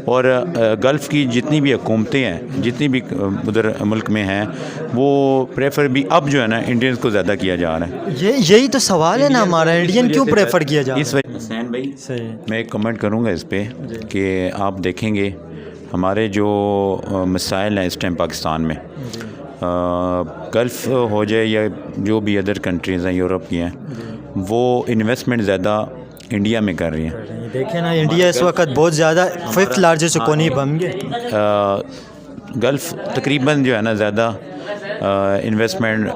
اور گلف کی جتنی بھی حکومتیں ہیں، جتنی بھی ادھر ملک میں ہیں، وہ پریفر بھی اب جو ہے نا انڈینز کو زیادہ کیا جا رہا ہے۔ یہی تو سوال ہے نا ہمارا، انڈین کیوں پریفر کیا جا رہا ہے؟ اس وجہ حسین بھائی صحیح، میں ایک کمنٹ کروں گا اس پہ کہ آپ دیکھیں گے ہمارے جو مسائل ہیں اس ٹائم پاکستان میں، گلف ہو جائے یا جو بھی ادر کنٹریز ہیں یورپ کی ہیں، وہ انویسٹمنٹ زیادہ انڈیا میں کر رہی ہیں۔ دیکھیں نا انڈیا اس وقت بہت زیادہ 5th لارجسٹ اکانومی بن گیا۔ گلف تقریباً جو ہے نا زیادہ انویسٹمنٹ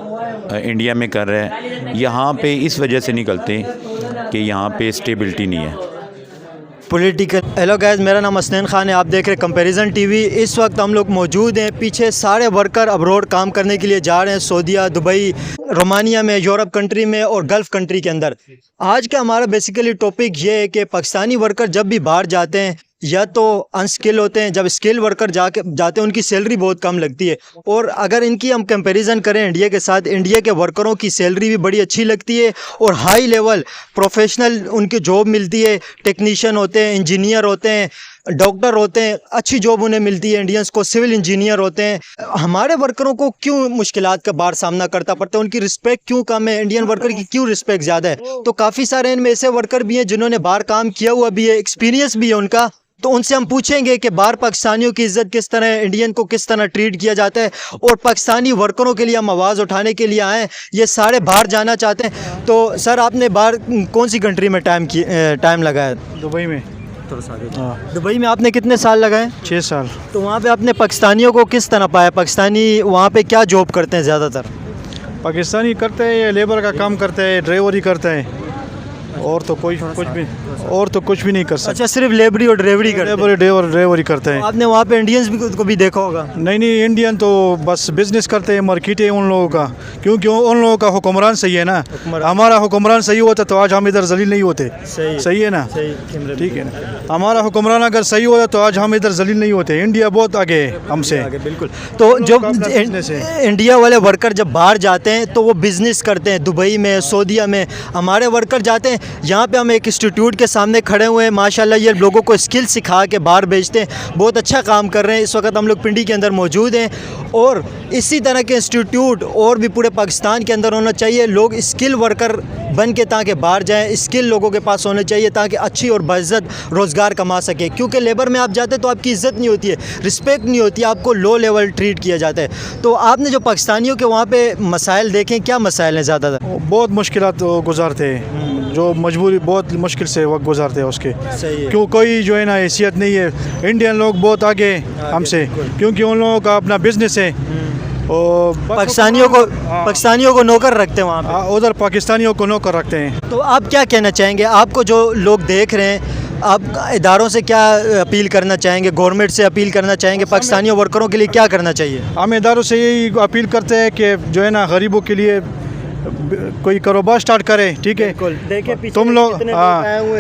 انڈیا میں کر رہے ہیں، یہاں پہ اس وجہ سے نکلتے کہ یہاں پہ اسٹیبلٹی نہیں ہے پولیٹیکل۔ ہیلو گائز، میرا نام حسنین خان ہے، آپ دیکھ رہے کمپیریزن ٹی وی۔ اس وقت ہم لوگ موجود ہیں، پیچھے سارے ورکر ابروڈ کام کرنے کے لیے جا رہے ہیں، سعودیہ، دبئی، رومانیہ میں، یورپ کنٹری میں اور گلف کنٹری کے اندر۔ آج کا ہمارا بیسیکلی ٹاپک یہ ہے کہ پاکستانی ورکر جب بھی باہر جاتے ہیں یا تو انسکل ہوتے ہیں، جب اسکل ورکر جاتے ہیں ان کی سیلری بہت کم لگتی ہے، اور اگر ان کی ہم کمپیریزن کریں انڈیا کے ساتھ، انڈیا کے ورکروں کی سیلری بھی بڑی اچھی لگتی ہے اور ہائی لیول پروفیشنل ان کی جاب ملتی ہے، ٹیکنیشین ہوتے ہیں، انجینئر ہوتے ہیں، ڈاکٹر ہوتے ہیں، اچھی جاب انہیں ملتی ہے، انڈینس کو سول انجینئر ہوتے ہیں۔ ہمارے ورکروں کو کیوں مشکلات کا باہر سامنا کرتا پڑتا ہے؟ ان کی رسپیکٹ کیوں کم ہے؟ انڈین ورکر کی کیوں رسپیکٹ زیادہ ہے؟ تو کافی سارے ان میں ایسے ورکر بھی ہیں جنہوں نے باہر کام کیا ہوا بھی ہے، ایکسپیرینس بھی ہے ان کا، تو ان سے ہم پوچھیں گے کہ باہر پاکستانیوں کی عزت کس طرح ہے، انڈین کو کس طرح ٹریٹ کیا جاتا ہے، اور پاکستانی ورکروں کے لیے ہم آواز اٹھانے کے لیے آئے ہیں، یہ سارے باہر جانا چاہتے ہیں۔ تو سر، آپ نے باہر کون سی کنٹری میں ٹائم لگایا؟ دبئی میں۔ دبئی میں آپ نے کتنے سال لگائے؟ 6 سال۔ تو وہاں پہ آپ نے پاکستانیوں کو کس طرح پایا؟ پاکستانی وہاں پہ کیا جاب کرتے ہیں زیادہ تر؟ پاکستانی کرتے ہیں، لیبر کا کام کرتے ہیں، ڈرائیوری کرتے ہیں، اور تو کچھ بھی نہیں کر سکتے۔ اچھا، صرف لیبری اور ڈرائیوری کرتے ہیں؟ ڈرائیوری کرتے ہیں۔ آپ نے وہاں پہ انڈینز کو بھی دیکھا ہوگا؟ نہیں، انڈین تو بس بزنس کرتے ہیں، مارکیٹ ہے ان لوگوں کا، کیونکہ ان لوگوں کا حکمران صحیح ہے نا۔ ہمارا حکمران صحیح ہوتا تو آج ہم ادھر ذلیل نہیں ہوتے۔ صحیح ہے نا؟ ٹھیک ہے نا؟ ہمارا حکمران اگر صحیح ہوتا تو آج ہم ادھر ذلیل نہیں ہوتے۔ انڈیا بہت آگے ہے ہم سے۔ بالکل۔ تو جو انڈیا والے ورکر جب باہر جاتے ہیں تو وہ بزنس کرتے ہیں، دبئی میں، سعودیہ میں۔ ہمارے ورکر جاتے ہیں، یہاں پہ ہم ایک انسٹیٹیوٹ کے سامنے کھڑے ہوئے ہیں، ماشاءاللہ یہ لوگوں کو اسکل سکھا کے باہر بھیجتے ہیں، بہت اچھا کام کر رہے ہیں۔ اس وقت ہم لوگ پنڈی کے اندر موجود ہیں، اور اسی طرح کے انسٹیٹیوٹ اور بھی پورے پاکستان کے اندر ہونا چاہیے۔ لوگ اسکل ورکر بن کے تاکہ باہر جائیں، اسکل لوگوں کے پاس ہونے چاہیے تاکہ اچھی اور باعزت روزگار کما سکے، کیونکہ لیبر میں آپ جاتے تو آپ کی عزت نہیں ہوتی ہے، رسپیکٹ نہیں ہوتی ہے، آپ کو لو لیول ٹریٹ کیا جاتا ہے۔ تو آپ نے جو پاکستانیوں کے وہاں پہ مسائل دیکھیں، کیا مسائل ہیں زیادہ تر؟ بہت مشکلات گزارتے ہیں، جو مجبوری بہت مشکل سے وقت گزارتے ہیں اس کے، کیوں کوئی جو ہے نا حیثیت نہیں ہے۔ انڈین لوگ بہت آگے ہم سے، کیونکہ ان لوگوں کا اپنا بزنس ہے۔ پاکستانیوں کو نوکر رکھتے ہیں وہاں پہ، ادھر پاکستانیوں کو نوکر رکھتے ہیں۔ تو آپ کیا کہنا چاہیں گے؟ آپ کو جو لوگ دیکھ رہے ہیں، آپ اداروں سے کیا اپیل کرنا چاہیں گے؟ گورنمنٹ سے اپیل کرنا چاہیں گے؟ پاکستانیوں ورکروں کے لیے کیا کرنا چاہیے؟ ہم اداروں سے یہی اپیل کرتے ہیں کہ جو ہے نا غریبوں کے لیے کوئی کاروبار سٹارٹ کرے، ٹھیک ہے؟ تم لوگ،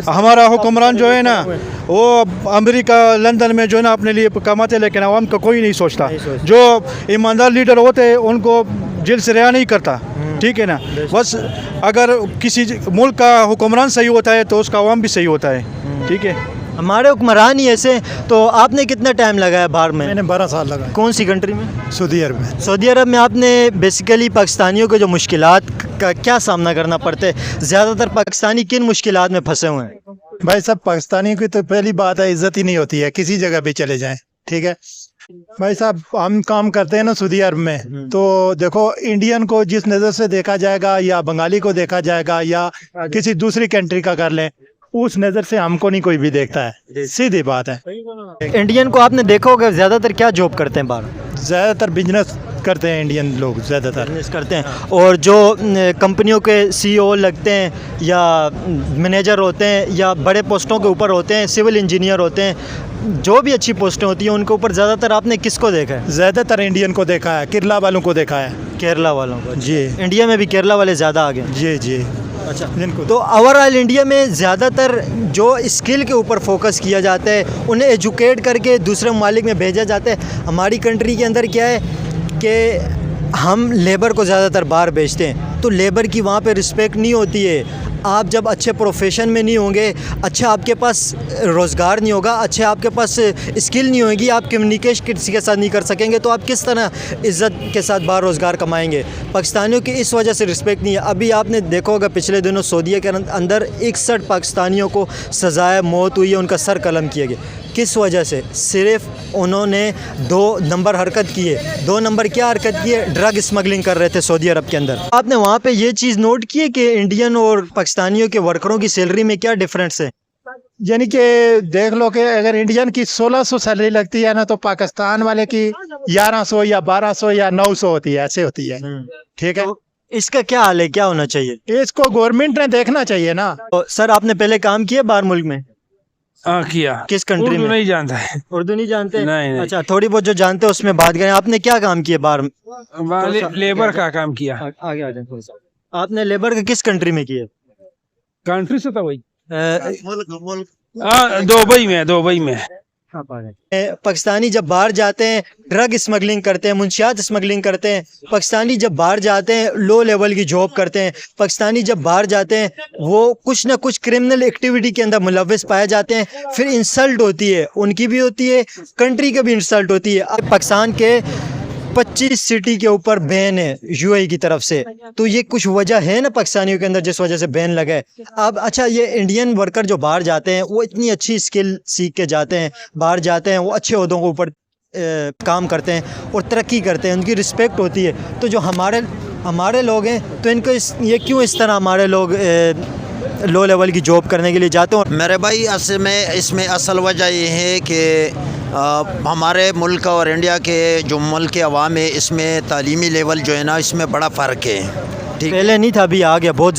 ہمارا حکمران جو ہے نا وہ امریکہ، لندن میں جو ہے نا اپنے لیے کماتے، لیکن عوام کا کوئی نہیں سوچتا۔ جو ایماندار لیڈر ہوتے ہیں ان کو جیل سے رہا نہیں کرتا، ٹھیک ہے نا؟ بس اگر کسی ملک کا حکمران صحیح ہوتا ہے تو اس کا عوام بھی صحیح ہوتا ہے، ٹھیک ہے؟ ہمارے حکمران ہی ایسے۔ تو آپ نے کتنا ٹائم لگایا باہر میں؟ میں نے 12 سال لگا۔ کون سی کنٹری میں؟ سعودی عرب میں۔ سعودی عرب میں آپ نے بیسیکلی پاکستانیوں کے جو مشکلات کا کیا سامنا کرنا پڑتا ہے؟ زیادہ تر پاکستانی کن مشکلات میں پھنسے ہوئے ہیں؟ بھائی صاحب، پاکستانی کی تو پہلی بات ہے عزت ہی نہیں ہوتی ہے، کسی جگہ پہ چلے جائیں، ٹھیک ہے بھائی صاحب؟ ہم کام کرتے ہیں نا سعودی عرب میں، تو دیکھو انڈین کو جس نظر سے دیکھا جائے گا، یا بنگالی کو دیکھا جائے گا، یا کسی دوسری کنٹری کا کر لیں، اس نظر سے ہم کو نہیں کوئی بھی دیکھتا ہے، سیدھی بات ہے۔ انڈین کو آپ نے دیکھا ہوگا زیادہ تر کیا جاب کرتے ہیں باہر؟ زیادہ تر بزنس کرتے ہیں انڈین لوگ، زیادہ تر بزنس کرتے ہیں، اور جو کمپنیوں کے سی او لگتے ہیں یا مینیجر ہوتے ہیں یا بڑے پوسٹوں کے اوپر ہوتے ہیں، سول انجینئر ہوتے ہیں، جو بھی اچھی پوسٹیں ہوتی ہیں ان کے اوپر زیادہ تر آپ نے کس کو دیکھا ہے؟ زیادہ تر انڈین کو دیکھا ہے، کیرلا والوں کو دیکھا ہے۔ کیرلا والوں کو؟ جی انڈیا میں بھی کیرلا والے زیادہ آگے؟ جی۔ اچھا، تو اوور آل انڈیا میں زیادہ تر جو اسکل کے اوپر فوکس کیا جاتا ہے، انہیں ایجوکیٹ کر کے دوسرے ممالک میں بھیجا جاتا ہے۔ ہماری کنٹری کے اندر کیا ہے کہ ہم لیبر کو زیادہ تر باہر بھیجتے ہیں، تو لیبر کی وہاں پہ رسپیکٹ نہیں ہوتی ہے، آپ جب اچھے پروفیشن میں نہیں ہوں گے, اچھا آپ کے پاس روزگار نہیں ہوگا, اچھا آپ کے پاس اسکل نہیں ہوگی, آپ کمیونیکیشن کسی کے ساتھ نہیں کر سکیں گے, تو آپ کس طرح عزت کے ساتھ باہر روزگار کمائیں گے؟ پاکستانیوں کی اس وجہ سے رسپیکٹ نہیں ہے. ابھی آپ نے دیکھا ہوگا پچھلے دنوں سعودیہ کے اندر 61 پاکستانیوں کو سزائے موت ہوئی ہے, ان کا سر قلم کیا گیا. کس وجہ سے؟ صرف انہوں نے 2 نمبر حرکت کی ہے. 2 نمبر کیا حرکت کی ہے؟ ڈرگ اسمگلنگ کر رہے تھے سعودی عرب کے اندر. آپ نے وہاں پہ یہ چیز نوٹ کی ہے کہ انڈین اور پاکستانیوں کے ورکروں کی سیلری میں کیا ڈفرینس ہے؟ یعنی کہ دیکھ لو کہ اگر انڈین کی 1600 سیلری لگتی ہے نا, تو پاکستان والے کی 1100 یا 1200 یا 900 ہوتی ہے, ایسے ہوتی ہے. ٹھیک ہے, اس کا کیا حال ہے, کیا ہونا چاہیے؟ اس کو گورنمنٹ نے دیکھنا چاہیے نا. سر آپ نے پہلے کام کیا باہر ملک میں؟ کیا. کس کنٹری میں؟ نہیں جانتا ہے. اردو نہیں جانتے؟ نہیں. اچھا, تھوڑی بہت جو جانتے ہیں اس میں بات کریں. آپ نے کیا کام کیا باہر؟ لیبر کا کام کیا. آگے آ جائیں تھوڑا سا. آپ نے لیبر کا کس کنٹری میں کیا؟ کنٹری سے تو وہی دبئی میں. پاکستانی جب باہر جاتے ہیں ڈرگ اسمگلنگ کرتے ہیں, منشیات اسمگلنگ کرتے ہیں. پاکستانی جب باہر جاتے ہیں لو لیول کی جاب کرتے ہیں. پاکستانی جب باہر جاتے ہیں وہ کچھ نہ کچھ کرمنل ایکٹیویٹی کے اندر ملوث پائے جاتے ہیں. پھر انسلٹ ہوتی ہے, ان کی بھی ہوتی ہے, کنٹری کا بھی انسلٹ ہوتی ہے. پاکستان کے 25 سٹی کے اوپر بین ہے یو اے کی طرف سے, تو یہ کچھ وجہ ہے نا پاکستانیوں کے اندر جس وجہ سے بین لگا ہے. اب اچھا, یہ انڈین ورکر جو باہر جاتے ہیں وہ اتنی اچھی اسکل سیکھ کے جاتے ہیں, باہر جاتے ہیں, وہ اچھے عہدوں کے اوپر کام کرتے ہیں اور ترقی کرتے ہیں, ان کی رسپیکٹ ہوتی ہے. تو جو ہمارے لوگ ہیں تو ان کو یہ کیوں اس طرح ہمارے لوگ لو لیول کی جاب کرنے کے لیے جاتے ہیں؟ میرے بھائی اس میں اصل وجہ یہ ہے کہ ہمارے ملک اور انڈیا کے جو ملک کے عوام ہے اس میں تعلیمی لیول جو ہے نا اس میں بڑا فرق ہے. پہلے نہیں تھا, ابھی آ گیا, بہت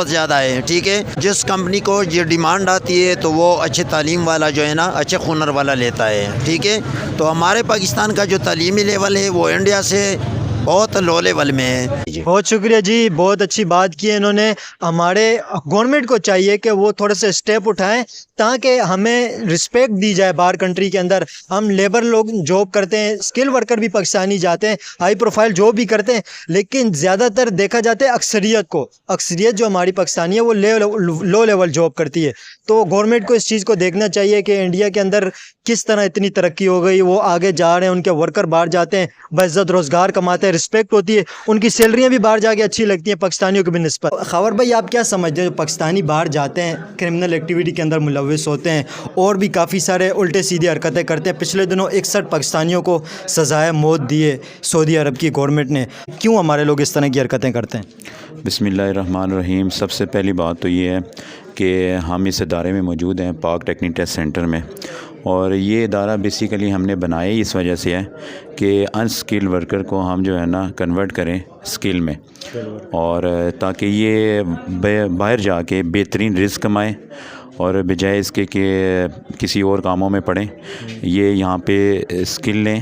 زیادہ ہے. ٹھیک ہے, جس کمپنی کو یہ ڈیمانڈ آتی ہے تو وہ اچھے تعلیم والا جو ہے نا اچھے ہنر والا لیتا ہے. ٹھیک ہے, تو ہمارے پاکستان کا جو تعلیمی لیول ہے وہ انڈیا سے بہت لو لیول میں ہے. بہت شکریہ جی, بہت اچھی بات کی ہے انہوں نے. ہمارے گورنمنٹ کو چاہیے کہ وہ تھوڑے سے اسٹیپ اٹھائیں تاکہ ہمیں رسپیکٹ دی جائے باہر کنٹری کے اندر. ہم لیبر لوگ جاب کرتے ہیں, اسکل ورکر بھی پاکستانی جاتے ہیں, ہائی پروفائل جاب بھی کرتے ہیں, لیکن زیادہ تر دیکھا جاتا ہے اکثریت جو ہماری پاکستانی ہے وہ لو لیول جاب کرتی ہے. تو گورنمنٹ کو اس چیز کو دیکھنا چاہیے کہ انڈیا کے اندر کس طرح اتنی ترقی ہو گئی, وہ آگے جا رہے ہیں, ان کے ورکر باہر جاتے ہیں, بعزت روزگار کماتے ہیں, رسپیکٹ ہوتی ہے, ان کی سیلریاں بھی باہر جا کے اچھی لگتی ہیں پاکستانیوں کی بھی نسبت. خاور بھائی, آپ کیا سمجھتے ہیں جو پاکستانی باہر جاتے ہیں کرمنل ایکٹیویٹی کے اندر ملوث ہوتے ہیں اور بھی کافی سارے الٹے سیدھے حرکتیں کرتے ہیں؟ پچھلے دنوں 61 پاکستانیوں کو سزائے موت دیے سعودی عرب کی گورنمنٹ نے. کیوں ہمارے لوگ اس طرح کی حرکتیں کرتے ہیں؟ بسم اللہ الرحمن الرحیم. سب سے پہلی بات تو یہ ہے کہ ہم اس ادارے میں موجود ہیں, پاک ٹیکنیک ٹیسٹ سینٹر میں, اور یہ ادارہ بیسیکلی ہم نے بنایا اس وجہ سے ہے کہ ان اسکل ورکر کو ہم جو ہے نا کنورٹ کریں اسکل میں, اور تاکہ یہ باہر جا کے بہترین رزق کمائیں اور بجائے اس کے کہ کسی اور کاموں میں پڑیں, یہ یہاں پہ اسکل لیں.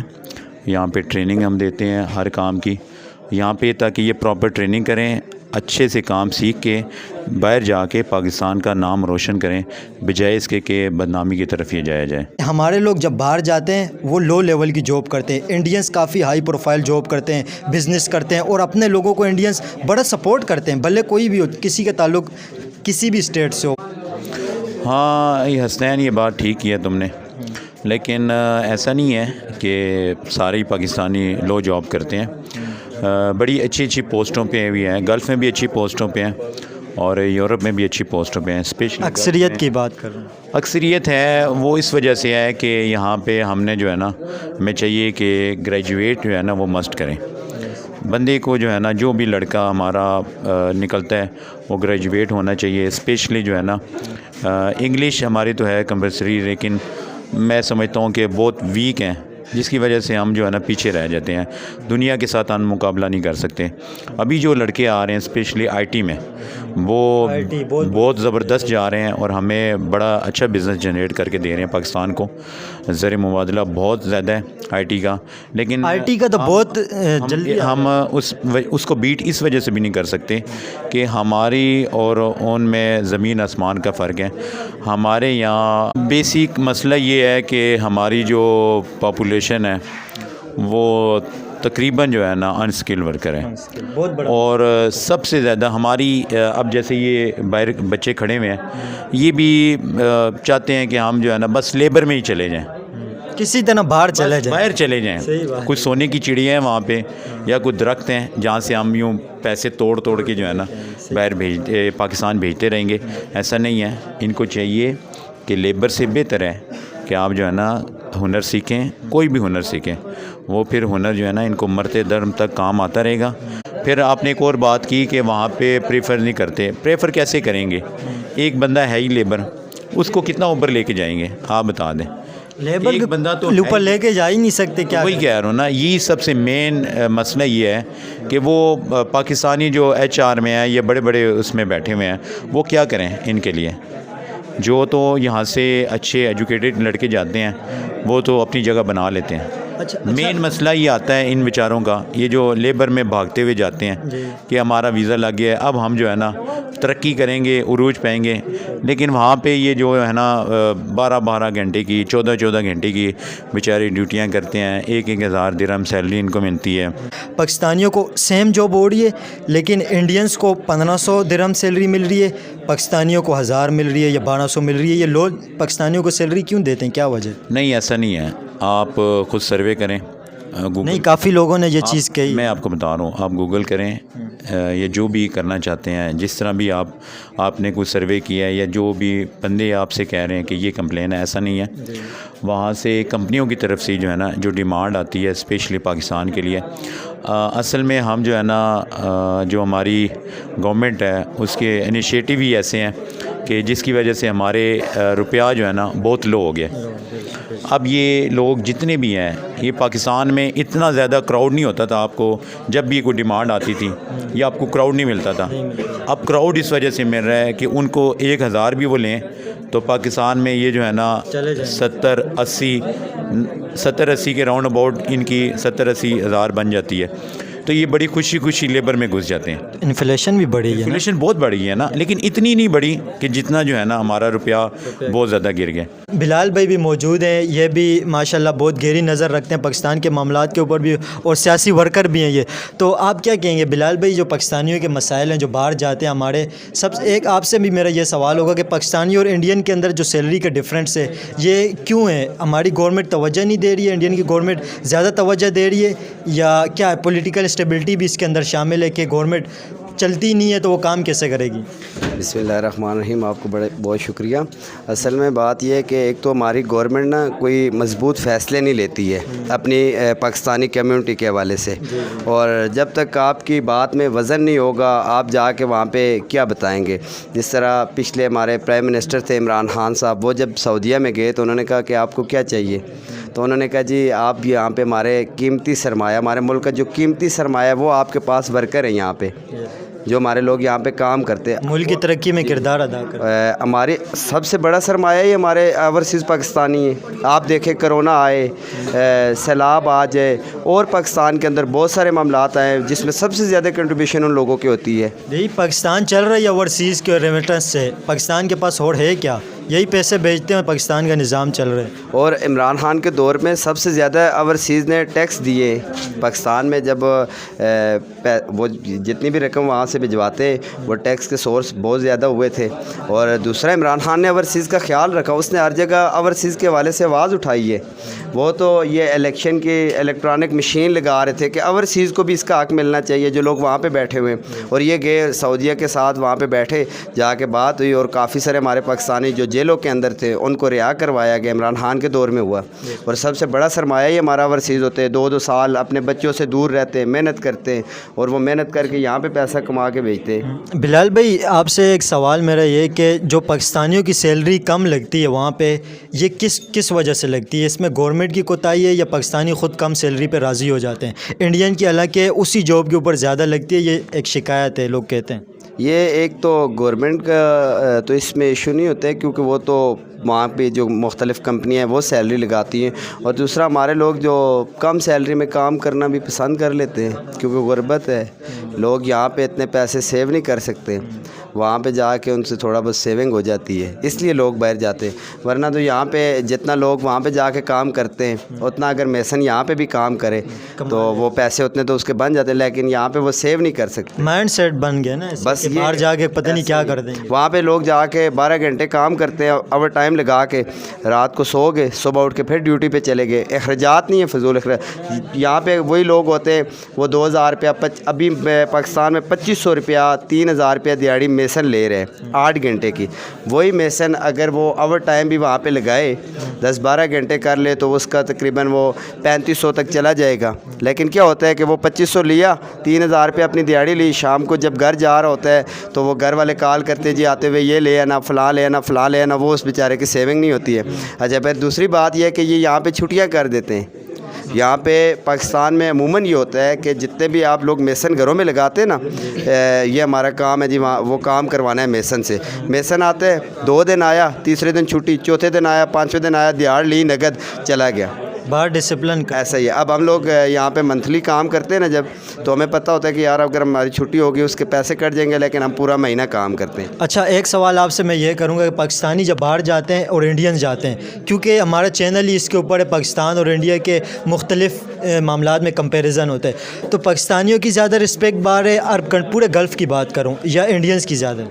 یہاں پہ ٹریننگ ہم دیتے ہیں ہر کام کی یہاں پہ, تاکہ یہ پراپر ٹریننگ کریں, اچھے سے کام سیکھ کے باہر جا کے پاکستان کا نام روشن کریں, بجائے اس کے کہ بدنامی کی طرف یہ جایا جائے. ہمارے لوگ جب باہر جاتے ہیں وہ لو لیول کی جاب کرتے ہیں, انڈینس کافی ہائی پروفائل جاب کرتے ہیں, بزنس کرتے ہیں, اور اپنے لوگوں کو انڈینس بڑا سپورٹ کرتے ہیں, بھلے کوئی بھی ہو, کسی کا تعلق کسی بھی اسٹیٹ سے ہو. ہاں یہ حسنین, یہ بات ٹھیک کی ہے تم نے, لیکن ایسا نہیں ہے کہ سارے پاکستانی لو جاب کرتے ہیں. بڑی اچھی اچھی پوسٹوں پہ بھی ہیں, گلف میں بھی اچھی پوسٹوں پہ ہیں اور یورپ میں بھی اچھی پوسٹوں پہ ہیں. اسپیشلی اکثریت کی بات کر رہا ہوں. اکثریت ہے وہ اس وجہ سے ہے کہ یہاں پہ ہم نے جو ہے نا, ہمیں چاہیے کہ گریجویٹ جو ہے نا وہ مسٹ کریں. بندے کو جو ہے نا, جو بھی لڑکا ہمارا نکلتا ہے وہ گریجویٹ ہونا چاہیے. اسپیشلی جو ہے نا انگلش ہماری تو ہے کمپلسری, لیکن میں سمجھتا ہوں کہ بہت ویک ہیں, جس کی وجہ سے ہم جو ہے نا پیچھے رہ جاتے ہیں, دنیا کے ساتھ ہم مقابلہ نہیں کر سکتے. ابھی جو لڑکے آ رہے ہیں اسپیشلی آئی ٹی میں, وہ بہت زبردست جا رہے ہیں اور ہمیں بڑا اچھا بزنس جنریٹ کر کے دے رہے ہیں پاکستان کو. زر مبادلہ بہت زیادہ ہے آئی ٹی کا, لیکن آئی ٹی کا تو بہت جلدی ہم اس کو بیٹ اس وجہ سے بھی نہیں کر سکتے کہ ہماری اور ان میں زمین آسمان کا فرق ہے. ہمارے یہاں بیسک مسئلہ یہ ہے کہ ہماری جو پاپولیشن ہے وہ تقریباً جو ہے نا انسکل ورکر ہیں. بہت بڑا. اور سب سے زیادہ ہماری اب جیسے یہ باہر بچے کھڑے ہوئے ہیں, یہ بھی چاہتے ہیں کہ ہم جو ہے نا بس لیبر میں ہی چلے جائیں, کسی طرح باہر چلے جائیں. باہر چلے جائیں. کچھ سونے کی چڑیا ہیں وہاں پہ, یا کچھ درخت ہیں جہاں سے ہم یوں پیسے توڑ کے جو ہے نا باہر پاکستان بھیجتے رہیں گے. ایسا نہیں ہے. ان کو چاہیے کہ لیبر سے بہتر ہے کہ آپ جو ہے نا ہنر سیکھیں, کوئی بھی ہنر سیکھیں. وہ پھر ہنر جو ہے نا ان کو مرتے دم تک کام آتا رہے گا. پھر آپ نے ایک اور بات کی کہ وہاں پہ پریفر نہیں کرتے. پریفر کیسے کریں گے؟ ایک بندہ ہے ہی لیبر, اس کو کتنا اوپر لے کے جائیں گے آپ بتا دیں. لیبر ایک بندہ تو اوپر لے کے جا ہی نہیں سکتے. کیا وہی کہہ رہا ہوں نا, یہی سب سے مین مسئلہ یہ ہے کہ وہ پاکستانی جو HR میں ہیں یا بڑے بڑے اس میں بیٹھے ہوئے ہیں, وہ کیا کریں ان کے لیے. جو تو یہاں سے اچھے ایجوکیٹڈ لڑکے جاتے ہیں وہ تو اپنی جگہ بنا لیتے ہیں. مین مسئلہ یہ آتا ہے ان بیچاروں کا, یہ جو لیبر میں بھاگتے ہوئے جاتے ہیں کہ ہمارا ویزا لگ گیا ہے, اب ہم جو ہے نا ترقی کریں گے, عروج پائیں گے. لیکن وہاں پہ یہ جو ہے نا 12 گھنٹے کی 14 گھنٹے کی بیچارے ڈیوٹیاں کرتے ہیں. 1,000 درہم سیلری ان کو ملتی ہے. پاکستانیوں کو سیم جاب ہو رہی ہے, لیکن انڈینس کو 1500 درہم سیلری مل رہی ہے, پاکستانیوں کو 1000 مل رہی ہے یا 1200 مل رہی ہے. یہ لوگ پاکستانیوں کو سیلری کیوں دیتے ہیں, کیا وجہ؟ نہیں, ایسا نہیں ہے. آپ خود سروے کریں. نہیں, کافی لوگوں نے یہ چیز کہی. میں آپ کو بتا رہا ہوں, آپ گوگل کریں, یہ جو بھی کرنا چاہتے ہیں, جس طرح بھی آپ نے کوئی سروے کیا ہے یا جو بھی بندے آپ سے کہہ رہے ہیں کہ یہ کمپلین ہے, ایسا نہیں ہے. وہاں سے کمپنیوں کی طرف سے جو ہے نا جو ڈیمانڈ آتی ہے اسپیشلی پاکستان کے لیے, اصل میں ہم جو ہے نا جو ہماری گورنمنٹ ہے اس کے انیشیٹو ہی ایسے ہیں کہ جس کی وجہ سے ہمارے روپیہ جو ہے نا بہت لو ہو گیا. اب یہ لوگ جتنے بھی ہیں, یہ پاکستان میں اتنا زیادہ کراؤڈ نہیں ہوتا تھا. آپ کو جب بھی کوئی ڈیمانڈ آتی تھی یا آپ کو کراؤڈ نہیں ملتا تھا. اب کراؤڈ اس وجہ سے مل رہا ہے کہ ان کو 1000 بھی وہ لیں تو پاکستان میں یہ جو ہے نا 70-80 کے راؤنڈ اباؤٹ ان کی 70-80 ہزار بن جاتی ہے. تو یہ بڑی خوشی لیبر میں گھس جاتے ہیں. انفلیشن بھی بڑھی ہے. انفلیشن بہت بڑھی ہے نا, لیکن اتنی نہیں بڑھی کہ جتنا جو ہے نا ہمارا روپیہ بہت زیادہ گر گیا. بلال بھائی بھی موجود ہیں, یہ بھی ماشاءاللہ بہت گہری نظر رکھتے ہیں پاکستان کے معاملات کے اوپر بھی, اور سیاسی ورکر بھی ہیں یہ. تو آپ کیا کہیں گے بلال بھائی, جو پاکستانیوں کے مسائل ہیں جو باہر جاتے ہیں ہمارے, ایک آپ سے بھی میرا یہ سوال ہوگا کہ پاکستانی اور انڈین کے اندر جو سیلری کا ڈفرینس ہے یہ کیوں ہے؟ ہماری گورنمنٹ توجہ نہیں دے رہی ہے, انڈین کی گورنمنٹ زیادہ توجہ دے رہی ہے, یا کیا ہے پولیٹیکل اسٹیبلٹی بھی اس کے اندر شامل ہے کہ گورنمنٹ چلتی نہیں ہے تو وہ کام کیسے کرے گی؟ بسم اللہ الرحمن الرحیم. آپ کو بہت شکریہ. اصل میں بات یہ ہے کہ ایک تو ہماری گورنمنٹ نا کوئی مضبوط فیصلے نہیں لیتی ہے اپنی پاکستانی کمیونٹی کے حوالے سے, اور جب تک آپ کی بات میں وزن نہیں ہوگا آپ جا کے وہاں پہ کیا بتائیں گے. جس طرح پچھلے ہمارے پرائم منسٹر تھے عمران خان صاحب, وہ جب سعودیہ میں گئے تو انہوں نے کہا کہ آپ کو کیا چاہیے, تو انہوں نے کہا جی آپ یہاں پہ ہمارے قیمتی سرمایہ, ہمارے ملک کا جو قیمتی سرمایہ وہ آپ کے پاس ورکر ہیں یہاں پہ, جو ہمارے لوگ یہاں پہ کام کرتے ہیں, ملک کی ترقی میں کردار ادا کرتے ہیں. ہمارے سب سے بڑا سرمایہ ہی ہمارے اوورسیز پاکستانی ہیں. آپ دیکھیں کرونا آئے, سیلاب آ جائے, اور پاکستان کے اندر بہت سارے معاملات آئے جس میں سب سے زیادہ کنٹریبیوشن ان لوگوں کی ہوتی ہے. یہی پاکستان چل رہا ہے اوورسیز کے ریمیٹنس سے, پاکستان کے پاس اور ہے کیا؟ یہی پیسے بھیجتے ہیں, پاکستان کا نظام چل رہا ہے. اور عمران خان کے دور میں سب سے زیادہ اوورسیز نے ٹیکس دیے پاکستان میں. جب وہ جتنی بھی رقم وہاں سے بھجواتے وہ ٹیکس کے سورس بہت زیادہ ہوئے تھے. اور دوسرا عمران خان نے اوورسیز کا خیال رکھا, اس نے ہر جگہ اوورسیز کے حوالے سے آواز اٹھائی ہے. وہ تو یہ الیکشن کی الیکٹرانک مشین لگا رہے تھے کہ اوورسیز کو بھی اس کا حق ملنا چاہیے جو لوگ وہاں پہ بیٹھے ہوئے ہیں. اور یہ گئے سعودیہ کے ساتھ وہاں پہ بیٹھے, جا کے بات ہوئی, اور کافی سارے ہمارے پاکستانی جو جیلوں کے اندر تھے ان کو رہا کروایا گیا. عمران خان کے دور میں ہوا. اور سب سے بڑا سرمایہ ہی ہمارا اوورسیز ہوتے ہیں. 2 سال اپنے بچوں سے دور رہتے ہیں, محنت کرتے ہیں, اور وہ محنت کر کے یہاں پہ پیسہ کما کے بھیجتے ہیں. بلال بھائی آپ سے ایک سوال میرا یہ کہ جو پاکستانیوں کی سیلری کم لگتی ہے وہاں پہ, یہ کس وجہ سے لگتی ہے؟ اس میں گورنمنٹ کی کوتاہی ہے یا پاکستانی خود کم سیلری پہ راضی ہو جاتے ہیں؟ انڈین کی حالانکہ اسی جاب کے اوپر زیادہ لگتی ہے, یہ ایک شکایت ہے, لوگ کہتے ہیں. یہ ایک تو گورنمنٹ کا تو اس میں ایشو نہیں ہوتا ہے, کیونکہ وہ تو وہاں پہ جو مختلف کمپنیاں ہیں وہ سیلری لگاتی ہیں. اور دوسرا ہمارے لوگ جو کم سیلری میں کام کرنا بھی پسند کر لیتے ہیں, کیونکہ غربت ہے, لوگ یہاں پہ اتنے پیسے سیو نہیں کر سکتے. وہاں پہ جا کے ان سے تھوڑا بہت سیونگ ہو جاتی ہے، اس لیے لوگ باہر جاتے ہیں۔ ورنہ تو یہاں پہ جتنا لوگ وہاں پہ جا کے کام کرتے ہیں اتنا اگر میسن یہاں پہ بھی کام کرے تو وہ پیسے اتنے تو اس کے بن جاتے ہیں، لیکن یہاں پہ وہ سیو نہیں کر سکتے۔ مائنڈ سیٹ بن گیا نا بس کہ باہر جا کے پتہ نہیں کیا کر دیں گے۔ وہاں پہ لوگ جا کے 12 گھنٹے کام کرتے ہیں اوور ٹائم لگا کے، رات کو سو گئے، صبح اٹھ کے پھر ڈیوٹی پہ چلے گئے، اخراجات نہیں ہے، فضول اخراج۔ یہاں پہ وہی لوگ ہوتے ہیں وہ 2000 روپیہ، ابھی پاکستان میں 2500 روپیہ 3000 روپیہ دیہڑی میسن لے رہے ہیں 8 گھنٹے کی۔ وہی میسن اگر وہ اوور ٹائم بھی وہاں پہ لگائے 10-12 گھنٹے کر لے تو اس کا تقریباً وہ 3500 تک چلا جائے گا۔ لیکن کیا ہوتا ہے کہ وہ 2500 لیا، 3000 روپیہ اپنی دیہڑی لی، شام کو جب گھر جا رہا ہوتا ہے تو وہ گھر والے کال کرتے جی آتے ہوئے یہ لے آنا، فلاں لے آنا، فلاں لے آنا، وہ اس بیچارے کی سیونگ نہیں ہوتی ہے۔ اچھا پھر دوسری بات یہ ہے کہ یہ یہاں پہ چھٹیاں کر دیتے ہیں۔ یہاں پہ پاکستان میں عموماً یہ ہوتا ہے کہ جتنے بھی آپ لوگ میسن گھروں میں لگاتے ہیں نا، یہ ہمارا کام ہے جی، وہاں وہ کام کروانا ہے میسن سے۔ میسن آتے ہیں، 2 دن آیا، تیسرے دن چھٹی، چوتھے دن آیا، 5ویں دن آیا، دیہڑ لی، نگد چلا گیا۔ باہر ڈسپلن ایسا ہی ہے۔ اب ہم لوگ یہاں پہ منتھلی کام کرتے ہیں نا جب، تو ہمیں پتہ ہوتا ہے کہ یار اگر ہماری چھٹی ہوگی اس کے پیسے کٹ جائیں گے، لیکن ہم پورا مہینہ کام کرتے ہیں۔ اچھا ایک سوال آپ سے میں یہ کروں گا کہ پاکستانی جب باہر جاتے ہیں اور انڈینز جاتے ہیں، کیونکہ ہمارا چینل ہی اس کے اوپر ہے، پاکستان اور انڈیا کے مختلف معاملات میں کمپیریزن ہوتا ہے، تو پاکستانیوں کی زیادہ رسپیکٹ باہر ہے اور پورے گلف کی بات کروں یا انڈینز کی زیادہ؟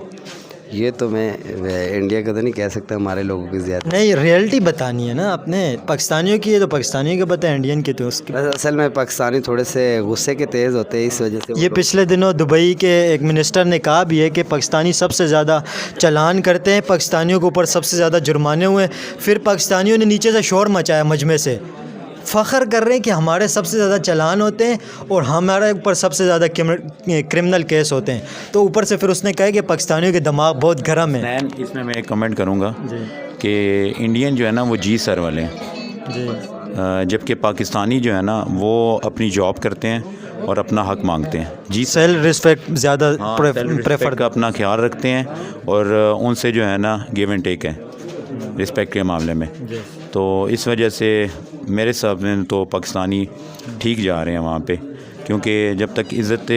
یہ تو میں انڈیا کا تو نہیں کہہ سکتا، ہمارے لوگوں کی زیادہ نہیں، ریئلٹی بتانی ہے نا آپ نے، پاکستانیوں کی ہے تو پاکستانیوں کا پتہ ہے، انڈین کی تو اس کی۔ بس اصل میں پاکستانی تھوڑے سے غصے کے تیز ہوتے ہیں، اس وجہ سے یہ پچھلے دنوں دبئی کے ایک منسٹر نے کہا بھی ہے کہ پاکستانی سب سے زیادہ چلان کرتے ہیں، پاکستانیوں کے اوپر سب سے زیادہ جرمانے ہوئے، پھر پاکستانیوں نے نیچے سے شور مچایا مجمع سے، فخر کر رہے ہیں کہ ہمارے سب سے زیادہ چلان ہوتے ہیں اور ہمارے اوپر سب سے زیادہ کرمنل کیس ہوتے ہیں، تو اوپر سے پھر اس نے کہا کہ پاکستانیوں کے دماغ بہت گرم ہے۔ اس میں ایک کمنٹ کروں گا کہ انڈین جو ہے نا وہ جی سر والے ہیں، جبکہ پاکستانی جو ہے نا وہ اپنی جاب کرتے ہیں اور اپنا حق مانگتے ہیں۔ جی سیلف ریسپیکٹ زیادہ پریفر کا اپنا خیال رکھتے ہیں اور ان سے جو ہے نا گیو اینڈ ٹیک ہے رسپیکٹ کے معاملے میں، تو اس وجہ سے میرے حساب میں تو پاکستانی ٹھیک جا رہے ہیں وہاں پہ، کیونکہ جب تک عزت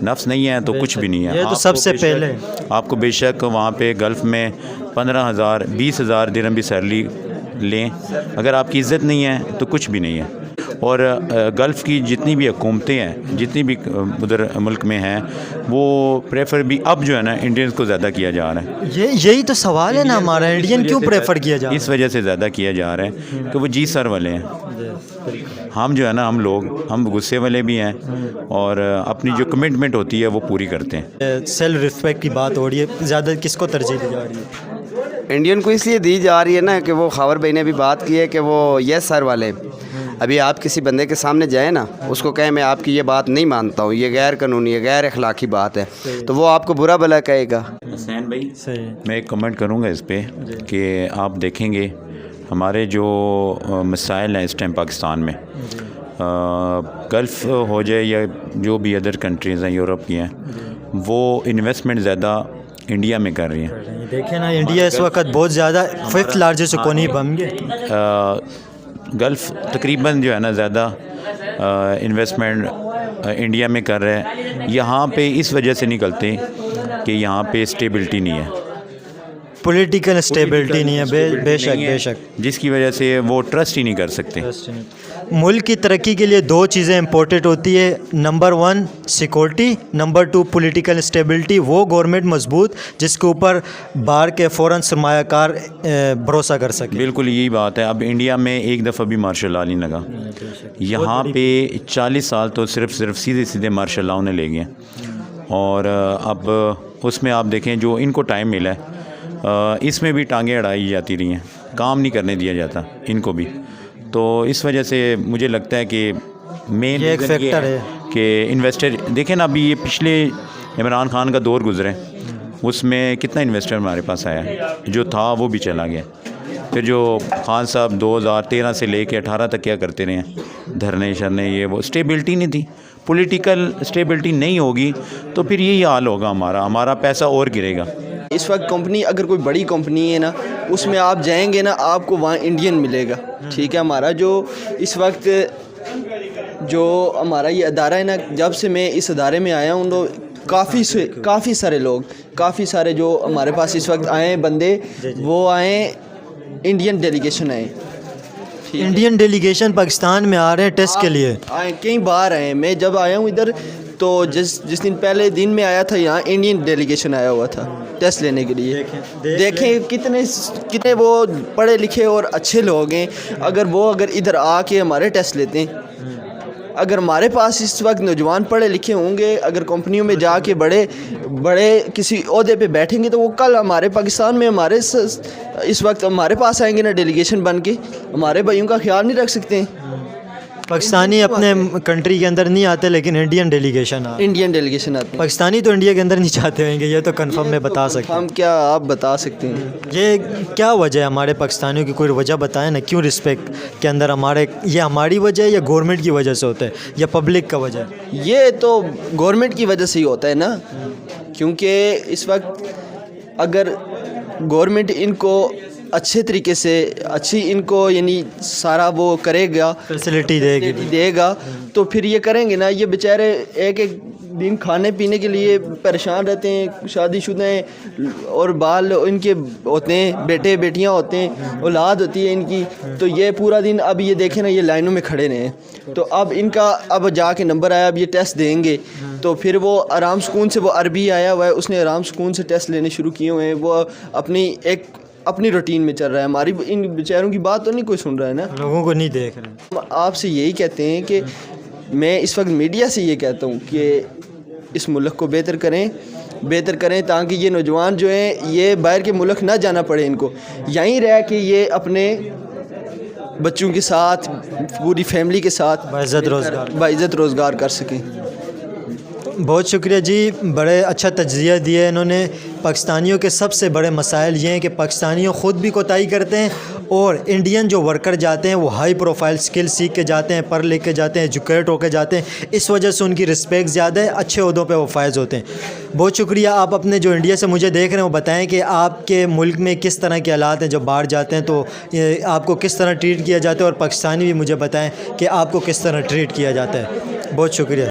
نفس نہیں ہے تو کچھ بھی نہیں ہے۔ یہ تو سب سے پہلے آپ کو بے شک وہاں پہ گلف میں 15,000 20,000 درہم بھی سیلری لیں، اگر آپ کی عزت نہیں ہے تو کچھ بھی نہیں ہے۔ اور گلف کی جتنی بھی حکومتیں ہیں، جتنی بھی ادھر ملک میں ہیں، وہ پریفر بھی اب جو ہے نا انڈینز کو زیادہ کیا جا رہا ہے۔ یہی تو سوال ہے نا ہمارا، انڈین کیوں پریفر کیا جا رہا ہے؟ اس وجہ سے زیادہ کیا جا رہا ہے کہ وہ جی سر والے ہیں، ہم جو ہے نا ہم غصے والے بھی ہیں اور اپنی جو کمٹمنٹ ہوتی ہے وہ پوری کرتے ہیں۔ سیلف ریسپیکٹ کی بات ہو رہی ہے، زیادہ کس کو ترجیح دی جا رہی ہے؟ انڈین کو اس لیے دی جا رہی ہے نا کہ وہ خاور بھائی نے بھی بات کی ہے کہ وہ یس سر والے۔ ابھی آپ کسی بندے کے سامنے جائیں نا، اس کو کہیں میں آپ کی یہ بات نہیں مانتا ہوں، یہ غیر قانونی ہے، غیر اخلاقی بات ہے، تو وہ آپ کو برا بھلا کہے گا۔ حسین بھائی میں ایک کمنٹ کروں گا اس پہ کہ آپ دیکھیں گے ہمارے جو مسائل ہیں اس ٹائم پاکستان میں، گلف ہو جائے یا جو بھی ادر کنٹریز ہیں یورپ کی ہیں، وہ انویسٹمنٹ زیادہ انڈیا میں کر رہی ہیں۔ دیکھیں نا انڈیا اس وقت بہت زیادہ 5th لارجسٹ اکانومی بن گیا، گلف تقریباً جو ہے نا زیادہ انویسٹمنٹ انڈیا میں کر رہے ہیں، یہاں پہ اس وجہ سے نکلتے کہ یہاں پہ اسٹیبلٹی نہیں ہے، پولیٹیکل اسٹیبلٹی نہیں ہے، بے شک جس کی وجہ سے وہ ٹرسٹ ہی نہیں کر سکتے۔ ملک کی ترقی کے لیے 2 چیزیں امپورٹنٹ ہوتی ہے، number 1 security, number 2 political stability, وہ گورنمنٹ مضبوط جس کے اوپر باہر کے فوراً سرمایہ کار بھروسہ کر سکے۔ بالکل یہی بات ہے۔ اب انڈیا میں ایک دفعہ بھی مارشل لا نہیں لگا، یہاں پہ 40 سال تو صرف سیدھے مارشل لاؤ نے لے گئے، اور اب اس میں آپ دیکھیں جو ان کو ٹائم ملا ہے اس میں بھی ٹانگیں اڑائی جاتی رہی ہیں، کام نہیں کرنے دیا جاتا ان کو بھی، تو اس وجہ سے مجھے لگتا ہے کہ مین یہ ایک فیکٹر ہے کہ انویسٹر دیکھیں نا، ابھی یہ پچھلے عمران خان کا دور گزرے، اس میں کتنا انویسٹر ہمارے پاس آیا، جو تھا وہ بھی چلا گیا، پھر جو خان صاحب 2013 سے لے کے 18 تک کیا کرتے رہے ہیں، دھرنے شرنے، یہ وہ اسٹیبلٹی نہیں تھی، پولیٹیکل اسٹیبلٹی نہیں ہوگی تو پھر یہی حال ہوگا، ہمارا پیسہ اور گرے گا۔ اس وقت کمپنی اگر کوئی بڑی کمپنی ہے نا، اس میں آپ جائیں گے نا، آپ کو وہاں انڈین ملے گا، ٹھیک ہے۔ ہمارا جو اس وقت جو ہمارا یہ ادارہ ہے نا، جب سے میں اس ادارے میں آیا ہوں تو کافی سارے لوگ، کافی سارے جو ہمارے پاس اس وقت آئے ہیں بندے، وہ آئے انڈین ڈیلیگیشن آئے، انڈین ڈیلیگیشن پاکستان میں آ رہے ہیں ٹیسٹ کے لیے؟ آئے کئی بار آئے ہیں. میں جب آیا ہوں ادھر تو جس دن پہلے دن میں آیا تھا یہاں انڈین ڈیلیگیشن آیا ہوا تھا ٹیسٹ لینے کے لیے. دیکھیں کتنے وہ پڑھے لکھے اور اچھے لوگ ہیں. اگر ادھر آ کے ہمارے ٹیسٹ لیتے ہیں، اگر ہمارے پاس اس وقت نوجوان پڑھے لکھے ہوں گے، اگر کمپنیوں میں جا کے بڑے کسی عہدے پہ بیٹھیں گے، تو وہ کل ہمارے پاکستان میں اس وقت ہمارے پاس آئیں گے نا ڈیلیگیشن بن کے، ہمارے بھائیوں کا خیال نہیں رکھ سکتے ہیں. پاکستانی اپنے کنٹری کے اندر نہیں آتے لیکن انڈین ڈیلیگیشن آتے ہیں. انڈین ڈیلیگیشن آتے ہیں. پاکستانی تو انڈیا کے اندر نہیں چاہتے ہوئیں گے، یہ تو کنفرم میں بتا سکتے ہیں. ہم کیا آپ بتا سکتے ہیں یہ کیا وجہ ہے ہمارے پاکستانیوں کی؟ کوئی وجہ بتائیں نا، کیوں رسپیکٹ کے اندر یہ ہماری وجہ ہے یا گورنمنٹ کی وجہ سے ہوتا ہے یا پبلک کا وجہ ہے؟ یہ تو گورنمنٹ کی وجہ سے ہی ہوتا ہے نا، کیونکہ اس وقت اگر گورنمنٹ ان کو اچھے طریقے سے ان کو یعنی سارا وہ کرے گا، فیسلٹی دے گا، تو پھر یہ کریں گے نا. یہ بیچارے ایک دن کھانے پینے کے لیے پریشان رہتے ہیں، شادی شدہ ہیں اور بال ان کے ہوتے ہیں، بیٹے بیٹیاں ہوتے ہیں، اولاد ہوتی ہے ان کی، تو یہ پورا دن اب یہ دیکھیں نا، یہ لائنوں میں کھڑے رہے ہیں. تو اب ان کا جا کے نمبر آیا، اب یہ ٹیسٹ دیں گے، تو پھر وہ آرام سکون سے، وہ عربی آیا ہوا ہے، اس نے آرام سکون سے ٹیسٹ لینے شروع کیے ہوئے ہیں. وہ اپنی روٹین میں چل رہا ہے. ہماری ان بیچاروں کی بات تو نہیں کوئی سن رہا ہے نا، لوگوں کو نہیں دیکھ رہے. ہم آپ سے یہی کہتے ہیں کہ میں اس وقت میڈیا سے یہ کہتا ہوں کہ اس ملک کو بہتر کریں تاکہ یہ نوجوان جو ہیں یہ باہر کے ملک نہ جانا پڑے، ان کو یہیں رہ کے یہ اپنے بچوں کے ساتھ، پوری فیملی کے ساتھ باعزت روزگار کر سکیں. بہت شکریہ جی، بڑے اچھا تجزیہ دیا انہوں نے. پاکستانیوں کے سب سے بڑے مسائل یہ ہیں کہ پاکستانیوں خود بھی کوتاہی کرتے ہیں، اور انڈین جو ورکر جاتے ہیں وہ ہائی پروفائل سکل سیکھ کے جاتے ہیں، پڑھ لکھ کے جاتے ہیں، ایجوکیٹ ہو کے جاتے ہیں. اس وجہ سے ان کی رسپیکٹ زیادہ ہے، اچھے عہدوں پہ وہ فائز ہوتے ہیں. بہت شکریہ. آپ اپنے جو انڈیا سے مجھے دیکھ رہے ہیں وہ بتائیں کہ آپ کے ملک میں کس طرح کے حالات ہیں. جب باہر جاتے ہیں تو آپ کو کس طرح ٹریٹ کیا جاتا ہے، اور پاکستانی بھی مجھے بتائیں کہ آپ کو کس طرح ٹریٹ کیا جاتا ہے. بہت شکریہ.